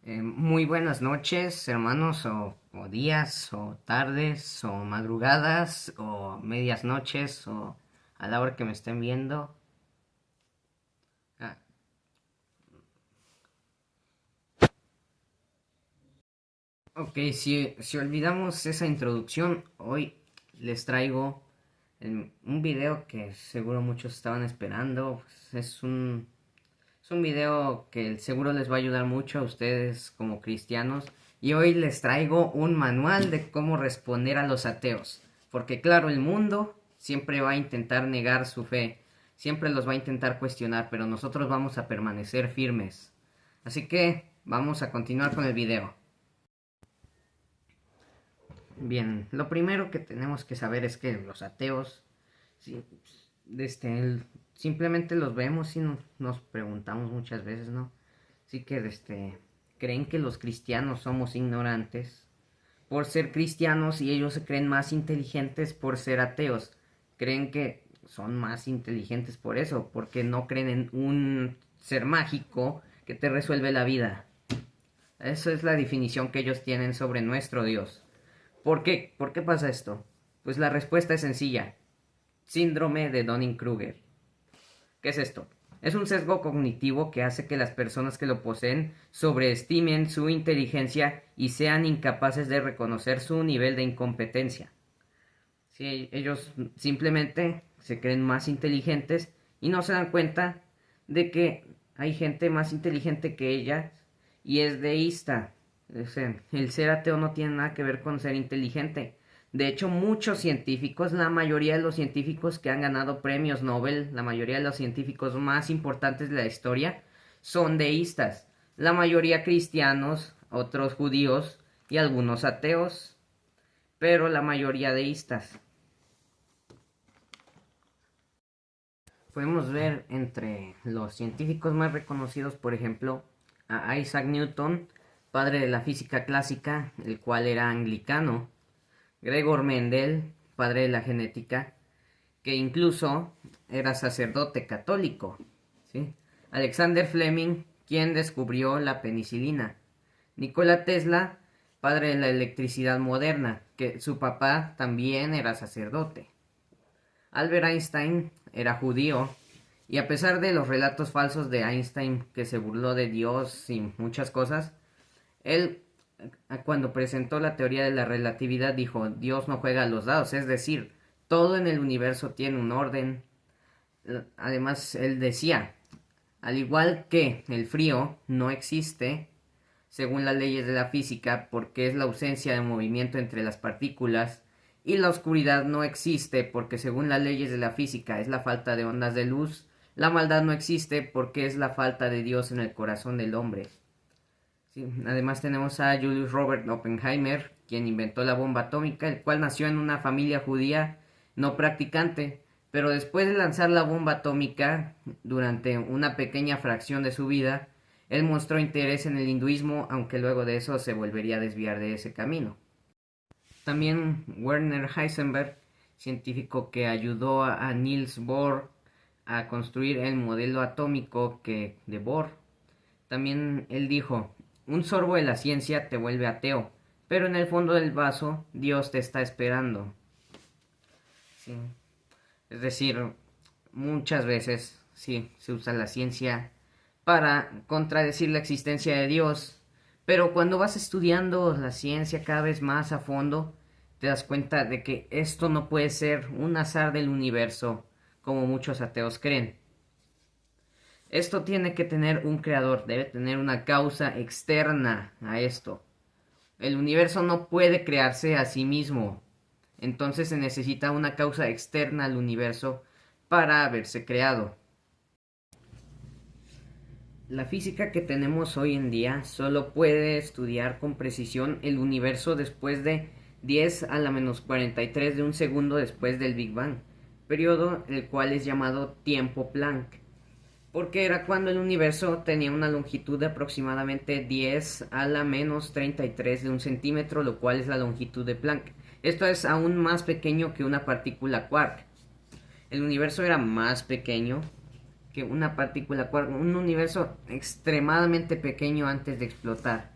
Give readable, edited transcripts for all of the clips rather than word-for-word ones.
Muy buenas noches, hermanos, o días, o tardes, o madrugadas, o medias noches, o a la hora que me estén viendo. Ah, ok, si olvidamos esa introducción, hoy les traigo un video que seguro muchos estaban esperando. Es un video que seguro les va a ayudar mucho a ustedes como cristianos. Y hoy les traigo un manual de cómo responder a los ateos. Porque claro, el mundo siempre va a intentar negar su fe. Siempre los va a intentar cuestionar, pero nosotros vamos a permanecer firmes. Así que vamos a continuar con el video. Bien, lo primero que tenemos que saber es que los ateos sí, simplemente los vemos y nos preguntamos muchas veces, ¿no? Sí que creen que los cristianos somos ignorantes por ser cristianos y ellos se creen más inteligentes por ser ateos. Creen que son más inteligentes por eso, porque no creen en un ser mágico que te resuelve la vida. Esa es la definición que ellos tienen sobre nuestro Dios. ¿Por qué? ¿Por qué pasa esto? Pues la respuesta es sencilla. Síndrome de Dunning-Kruger. ¿Qué es esto? Es un sesgo cognitivo que hace que las personas que lo poseen sobreestimen su inteligencia y sean incapaces de reconocer su nivel de incompetencia. Si ellos simplemente se creen más inteligentes y no se dan cuenta de que hay gente más inteligente que ellas y es deísta. O sea, el ser ateo no tiene nada que ver con ser inteligente. De hecho, muchos científicos, la mayoría de los científicos que han ganado premios Nobel, la mayoría de los científicos más importantes de la historia, son deístas. La mayoría cristianos, otros judíos y algunos ateos, pero la mayoría deístas. Podemos ver entre los científicos más reconocidos, por ejemplo, a Isaac Newton, padre de la física clásica, el cual era anglicano; Gregor Mendel, padre de la genética, que incluso era sacerdote católico, ¿sí? Alexander Fleming, quien descubrió la penicilina; Nikola Tesla, padre de la electricidad moderna, que su papá también era sacerdote; Albert Einstein era judío, y a pesar de los relatos falsos de Einstein, que se burló de Dios y muchas cosas, él, cuando presentó la teoría de la relatividad, dijo: Dios no juega a los dados, es decir, todo en el universo tiene un orden. Además, él decía: al igual que el frío no existe según las leyes de la física, porque es la ausencia de movimiento entre las partículas, y la oscuridad no existe porque según las leyes de la física es la falta de ondas de luz, la maldad no existe porque es la falta de Dios en el corazón del hombre. Sí, además tenemos a Julius Robert Oppenheimer, quien inventó la bomba atómica, el cual nació en una familia judía no practicante, pero después de lanzar la bomba atómica, durante una pequeña fracción de su vida, él mostró interés en el hinduismo, aunque luego de eso se volvería a desviar de ese camino. También Werner Heisenberg, científico que ayudó a Niels Bohr a construir el modelo atómico de Bohr. También él dijo: un sorbo de la ciencia te vuelve ateo, pero en el fondo del vaso Dios te está esperando. Sí. Es decir, muchas veces sí se usa la ciencia para contradecir la existencia de Dios, pero cuando vas estudiando la ciencia cada vez más a fondo, te das cuenta de que esto no puede ser un azar del universo, como muchos ateos creen. Esto tiene que tener un creador, debe tener una causa externa a esto. El universo no puede crearse a sí mismo, entonces se necesita una causa externa al universo para haberse creado. La física que tenemos hoy en día solo puede estudiar con precisión el universo después de 10 a la menos 43 de un segundo después del Big Bang, periodo el cual es llamado tiempo Planck, porque era cuando el universo tenía una longitud de aproximadamente 10 a la menos 33 de un centímetro, lo cual es la longitud de Planck. Esto es aún más pequeño que una partícula quark. El universo era más pequeño que una partícula quark, un universo extremadamente pequeño antes de explotar.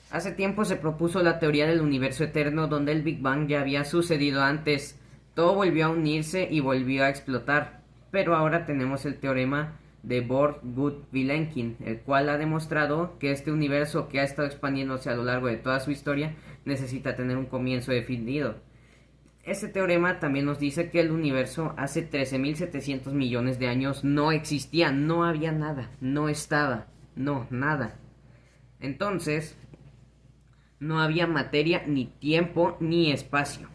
Hace tiempo se propuso la teoría del universo eterno, donde el Big Bang ya había sucedido antes, todo volvió a unirse y volvió a explotar. Pero ahora tenemos el teorema de Born-Vilenkin, el cual ha demostrado que este universo, que ha estado expandiéndose a lo largo de toda su historia, necesita tener un comienzo definido. Este teorema también nos dice que el universo hace 13.700 millones de años no existía, no había nada, no estaba, no, nada. Entonces, no había materia, ni tiempo, ni espacio.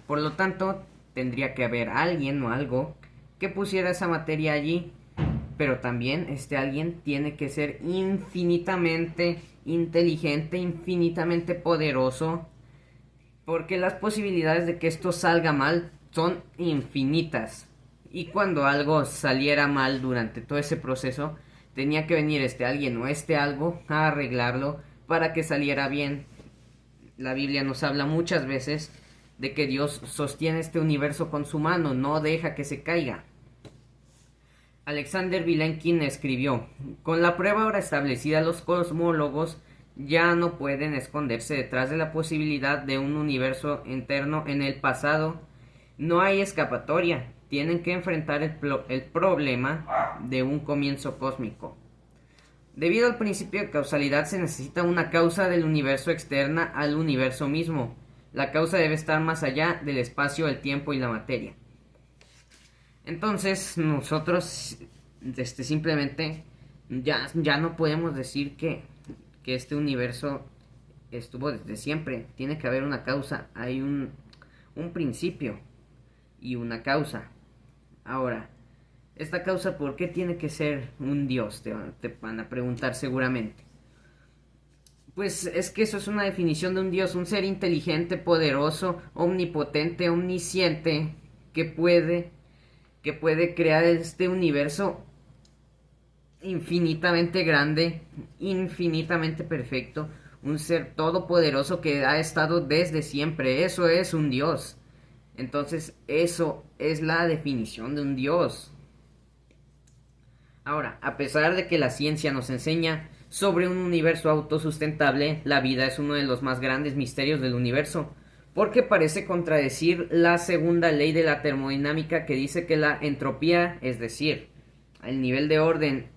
Por lo tanto, tendría que haber alguien o algo que pusiera esa materia allí, pero también este alguien tiene que ser infinitamente inteligente, infinitamente poderoso, porque las posibilidades de que esto salga mal son infinitas. Y cuando algo saliera mal durante todo ese proceso, tenía que venir este alguien o este algo a arreglarlo para que saliera bien. La Biblia nos habla muchas veces de que Dios sostiene este universo con su mano, no deja que se caiga. Alexander Vilenkin escribió: con la prueba ahora establecida, los cosmólogos ya no pueden esconderse detrás de la posibilidad de un universo eterno en el pasado. No hay escapatoria, tienen que enfrentar el problema de un comienzo cósmico. Debido al principio de causalidad, se necesita una causa del universo externa al universo mismo. La causa debe estar más allá del espacio, el tiempo y la materia. Entonces, nosotros simplemente ya no podemos decir que este universo estuvo desde siempre. Tiene que haber una causa, hay un principio y una causa. Ahora, esta causa, ¿por qué tiene que ser un Dios? Te van a preguntar seguramente. Pues es que eso es una definición de un Dios, un ser inteligente, poderoso, omnipotente, omnisciente, que puede crear este universo infinitamente grande, infinitamente perfecto, un ser todopoderoso que ha estado desde siempre. Eso es un Dios. Entonces, eso es la definición de un Dios. Ahora, a pesar de que la ciencia nos enseña sobre un universo autosustentable, la vida es uno de los más grandes misterios del universo, porque parece contradecir la segunda ley de la termodinámica, que dice que la entropía, es decir, el nivel de orden,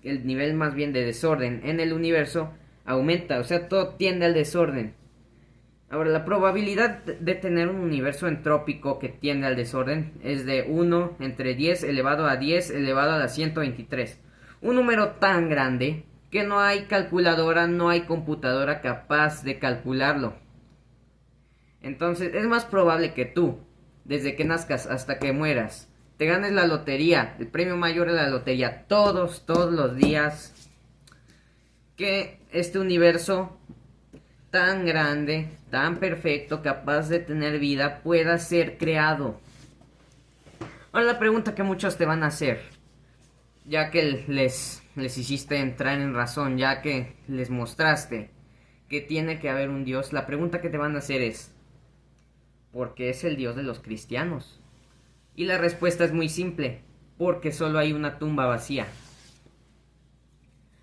el nivel más bien de desorden en el universo, aumenta, o sea, todo tiende al desorden. Ahora, la probabilidad de tener un universo entrópico que tiende al desorden es de 1 entre 10 elevado a 10 elevado a la 123. Un número tan grande que no hay calculadora, no hay computadora capaz de calcularlo. Entonces, es más probable que tú, desde que nazcas hasta que mueras, te ganes la lotería, el premio mayor de la lotería, todos los días, que este universo tan grande, tan perfecto, capaz de tener vida, pueda ser creado. Ahora la pregunta que muchos te van a hacer, ya que les hiciste entrar en razón, ya que les mostraste que tiene que haber un Dios, la pregunta que te van a hacer es: ¿por qué es el Dios de los cristianos? Y la respuesta es muy simple: porque solo hay una tumba vacía.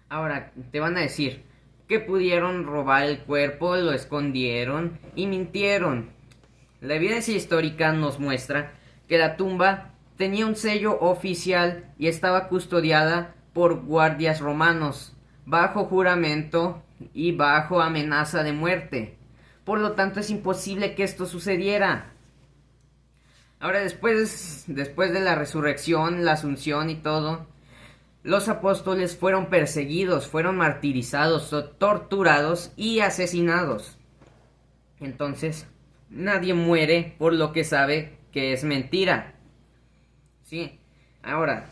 Ahora, te van a decir que pudieron robar el cuerpo, lo escondieron y mintieron. La evidencia histórica nos muestra que la tumba tenía un sello oficial y estaba custodiada por guardias romanos, bajo juramento y bajo amenaza de muerte. Por lo tanto, es imposible que esto sucediera. Ahora, después de la resurrección, la asunción y todo, los apóstoles fueron perseguidos, fueron martirizados, torturados y asesinados. Entonces, nadie muere por lo que sabe que es mentira. Sí, ahora,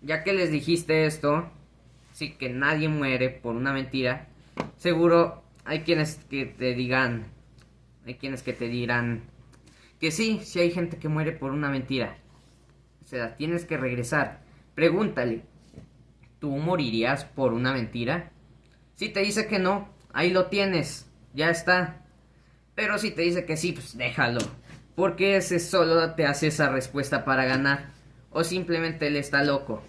ya que les dijiste esto, sí, que nadie muere por una mentira, seguro hay quienes que te dirán que sí hay gente que muere por una mentira. O sea, tienes que regresar. Pregúntale: ¿tú morirías por una mentira? Si te dice que no, ahí lo tienes, ya está. Pero si te dice que sí, pues déjalo, porque ese solo te hace esa respuesta para ganar. o simplemente él está loco.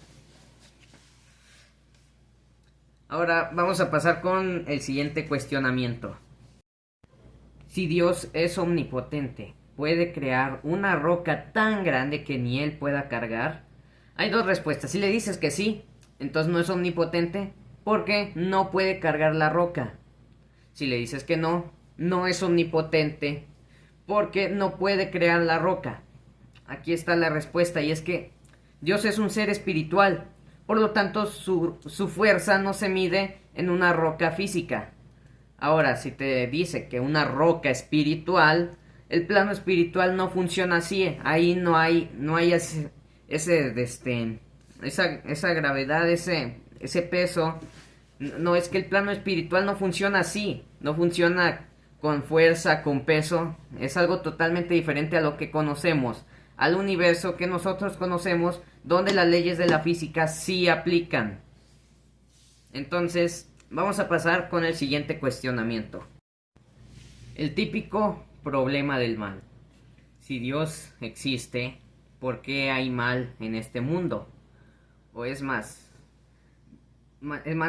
Ahora vamos a pasar con el siguiente cuestionamiento. Si Dios es omnipotente, ¿puede crear una roca tan grande que ni él pueda cargar? Hay dos respuestas. Si le dices que sí, entonces no es omnipotente porque no puede cargar la roca. Si le dices que no, no es omnipotente porque no puede crear la roca. Aquí está la respuesta, y es que Dios es un ser espiritual, por lo tanto su fuerza no se mide en una roca física. Ahora, si te dice que una roca espiritual, el plano espiritual no funciona así. Ahí no hay esa gravedad, ese peso. No, es que el plano espiritual no funciona así. No funciona con fuerza, con peso. Es algo totalmente diferente a lo que conocemos, al universo que nosotros conocemos, donde las leyes de la física sí aplican. Entonces, vamos a pasar con el siguiente cuestionamiento. El típico problema del mal. Si Dios existe, ¿por qué hay mal en este mundo? O es más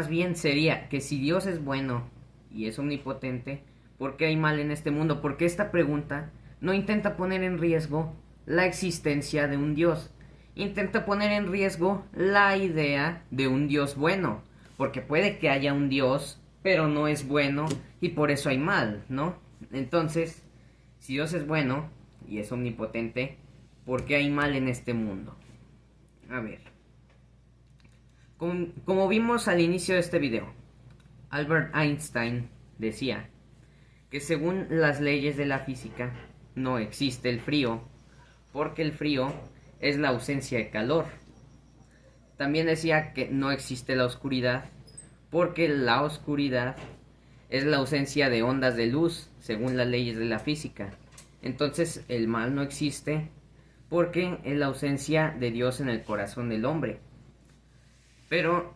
bien sería que si Dios es bueno y es omnipotente, ¿por qué hay mal en este mundo? Porque esta pregunta no intenta poner en riesgo la existencia de un Dios. Intenta poner en riesgo la idea de un Dios bueno. Porque puede que haya un Dios, pero no es bueno y por eso hay mal, ¿no? Entonces, si Dios es bueno y es omnipotente, ¿por qué hay mal en este mundo? A ver. Como vimos al inicio de este video, Albert Einstein decía que según las leyes de la física no existe el frío, porque el frío es la ausencia de calor. También decía que no existe la oscuridad, porque la oscuridad es la ausencia de ondas de luz, según las leyes de la física. Entonces el mal no existe, porque es la ausencia de Dios en el corazón del hombre. Pero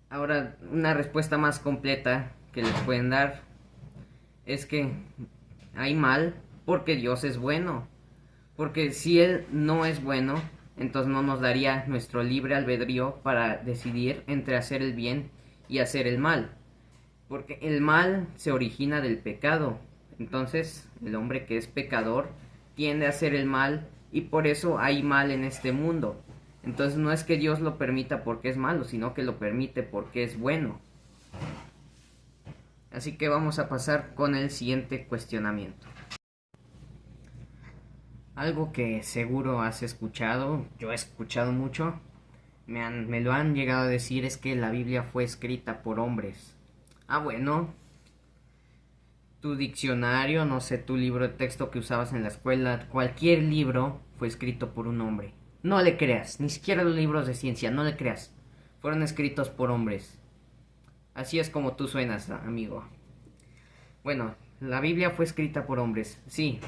ahora una respuesta más completa que les pueden dar es que hay mal porque Dios es bueno. Porque si Él no es bueno, entonces no nos daría nuestro libre albedrío para decidir entre hacer el bien y hacer el mal. Porque el mal se origina del pecado. Entonces el hombre que es pecador tiende a hacer el mal y por eso hay mal en este mundo. Entonces no es que Dios lo permita porque es malo, sino que lo permite porque es bueno. Así que vamos a pasar con el siguiente cuestionamiento. Algo que seguro has escuchado, yo he escuchado mucho, me lo han llegado a decir, es que la Biblia fue escrita por hombres. Ah, bueno, tu diccionario, no sé, tu libro de texto que usabas en la escuela, cualquier libro fue escrito por un hombre. No le creas, ni siquiera los libros de ciencia, no le creas. Fueron escritos por hombres. Así es como tú suenas, amigo. Bueno, la Biblia fue escrita por hombres, sí,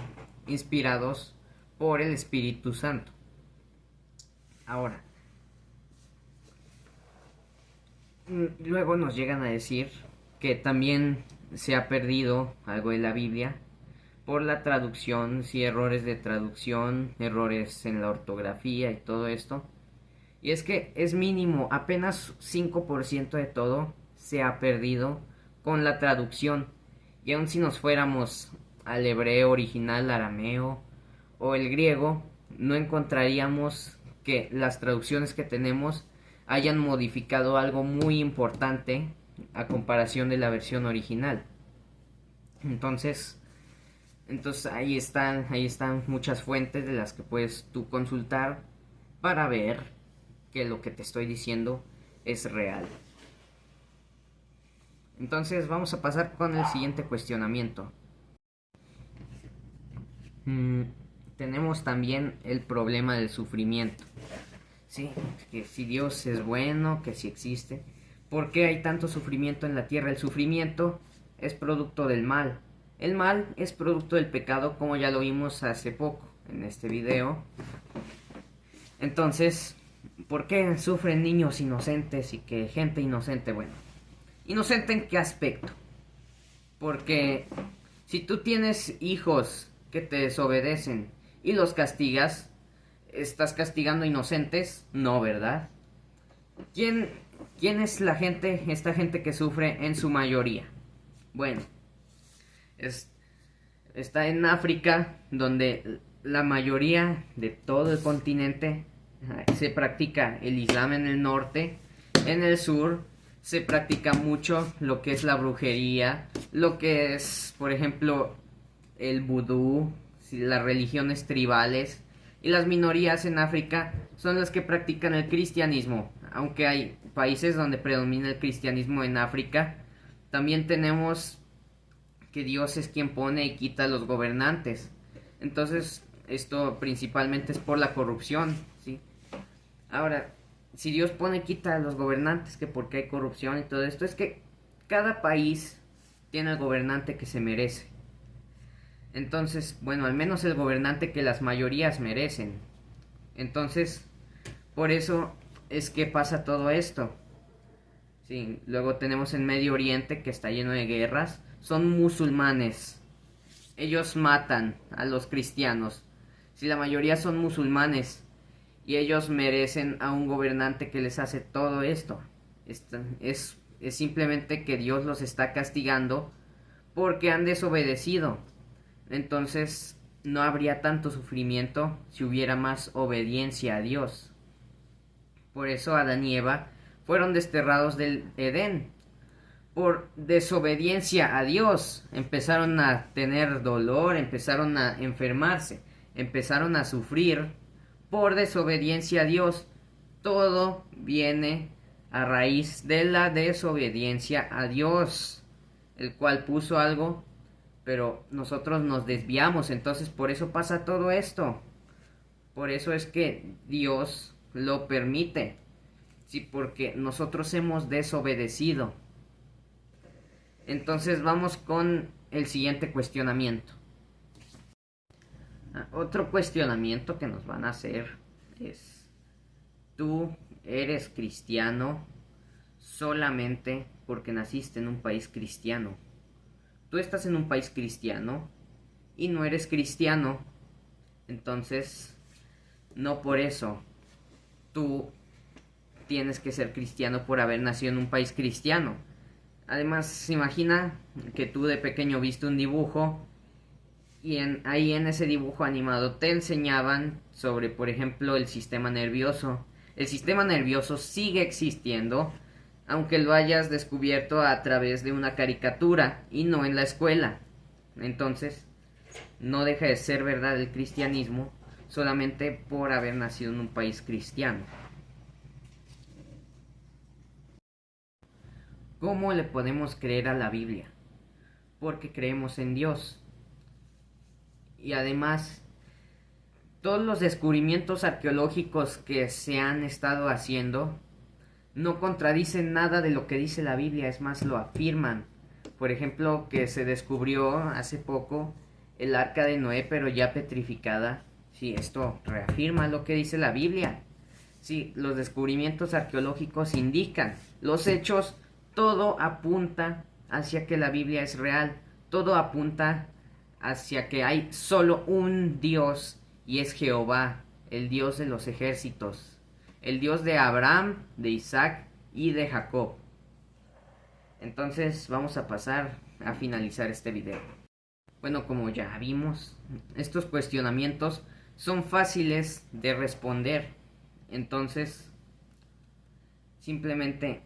inspirados por el Espíritu Santo. Ahora, luego nos llegan a decir que también se ha perdido algo de la Biblia por la traducción, sí, errores de traducción, errores en la ortografía y todo esto. Y es que es mínimo, apenas 5% de todo se ha perdido con la traducción. Y aun si nos fuéramos al hebreo original, arameo o el griego, no encontraríamos que las traducciones que tenemos hayan modificado algo muy importante a comparación de la versión original. Entonces ahí están muchas fuentes de las que puedes tú consultar para ver que lo que te estoy diciendo es real. Entonces vamos a pasar con el siguiente cuestionamiento. Tenemos también el problema del sufrimiento. Sí, que si Dios es bueno, que si existe, ¿por qué hay tanto sufrimiento en la tierra? El sufrimiento es producto del mal. El mal es producto del pecado, como ya lo vimos hace poco en este video. Entonces, ¿por qué sufren niños inocentes y que gente inocente? Bueno, ¿inocente en qué aspecto? Porque si tú tienes hijos que te desobedecen y los castigas, ¿Estás castigando inocentes? No, ¿verdad? ¿Quién, quién es la gente, esta gente que sufre en su mayoría? Bueno, es, está en África, donde la mayoría de todo el continente se practica el Islam en el norte. En el sur se practica mucho lo que es la brujería, lo que es, por ejemplo, el vudú, las religiones tribales. Y las minorías en África son las que practican el cristianismo. Aunque hay países donde predomina el cristianismo en África, también tenemos que Dios es quien pone y quita a los gobernantes. Entonces, esto principalmente es por la corrupción, ¿sí? Ahora, si Dios pone y quita a los gobernantes, que porque hay corrupción y todo esto, es que cada país tiene el gobernante que se merece. Entonces, bueno, al menos el gobernante que las mayorías merecen. Entonces, por eso es que pasa todo esto. Sí, luego tenemos en Medio Oriente, que está lleno de guerras. Son musulmanes. Ellos matan a los cristianos. Si la mayoría son musulmanes y ellos merecen a un gobernante que les hace todo esto. Es simplemente que Dios los está castigando porque han desobedecido. Entonces no habría tanto sufrimiento si hubiera más obediencia a Dios. Por eso Adán y Eva fueron desterrados del Edén. Por desobediencia a Dios empezaron a tener dolor, empezaron a enfermarse, empezaron a sufrir por desobediencia a Dios. Todo viene a raíz de la desobediencia a Dios, el cual puso algo, pero nosotros nos desviamos. Entonces por eso pasa todo esto. Por eso es que Dios lo permite. Sí, porque nosotros hemos desobedecido. Entonces vamos con el siguiente cuestionamiento. Otro cuestionamiento que nos van a hacer es: ¿tú eres cristiano solamente porque naciste en un país cristiano? Tú estás en un país cristiano y no eres cristiano, entonces no por eso tú tienes que ser cristiano por haber nacido en un país cristiano. Además, imagina que tú de pequeño viste un dibujo y ahí en ese dibujo animado te enseñaban sobre, por ejemplo, el sistema nervioso. El sistema nervioso sigue existiendo, aunque lo hayas descubierto a través de una caricatura y no en la escuela. Entonces, no deja de ser verdad el cristianismo solamente por haber nacido en un país cristiano. ¿Cómo le podemos creer a la Biblia? Porque creemos en Dios. Y además, todos los descubrimientos arqueológicos que se han estado haciendo no contradicen nada de lo que dice la Biblia, es más, lo afirman. Por ejemplo, que se descubrió hace poco el arca de Noé, pero ya petrificada. Sí, esto reafirma lo que dice la Biblia. Sí, los descubrimientos arqueológicos indican, los hechos, todo apunta hacia que la Biblia es real, todo apunta hacia que hay solo un Dios y es Jehová, el Dios de los ejércitos, el Dios de Abraham, de Isaac y de Jacob. Entonces vamos a pasar a finalizar este video. Bueno, como ya vimos, estos cuestionamientos son fáciles de responder. Entonces, simplemente,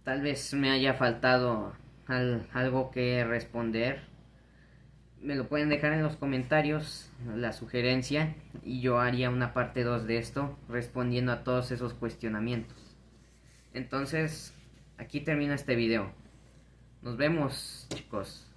tal vez me haya faltado algo que responder. Me lo pueden dejar en los comentarios, la sugerencia, y yo haría una parte 2 de esto, respondiendo a todos esos cuestionamientos. Entonces, aquí termina este video. Nos vemos, chicos.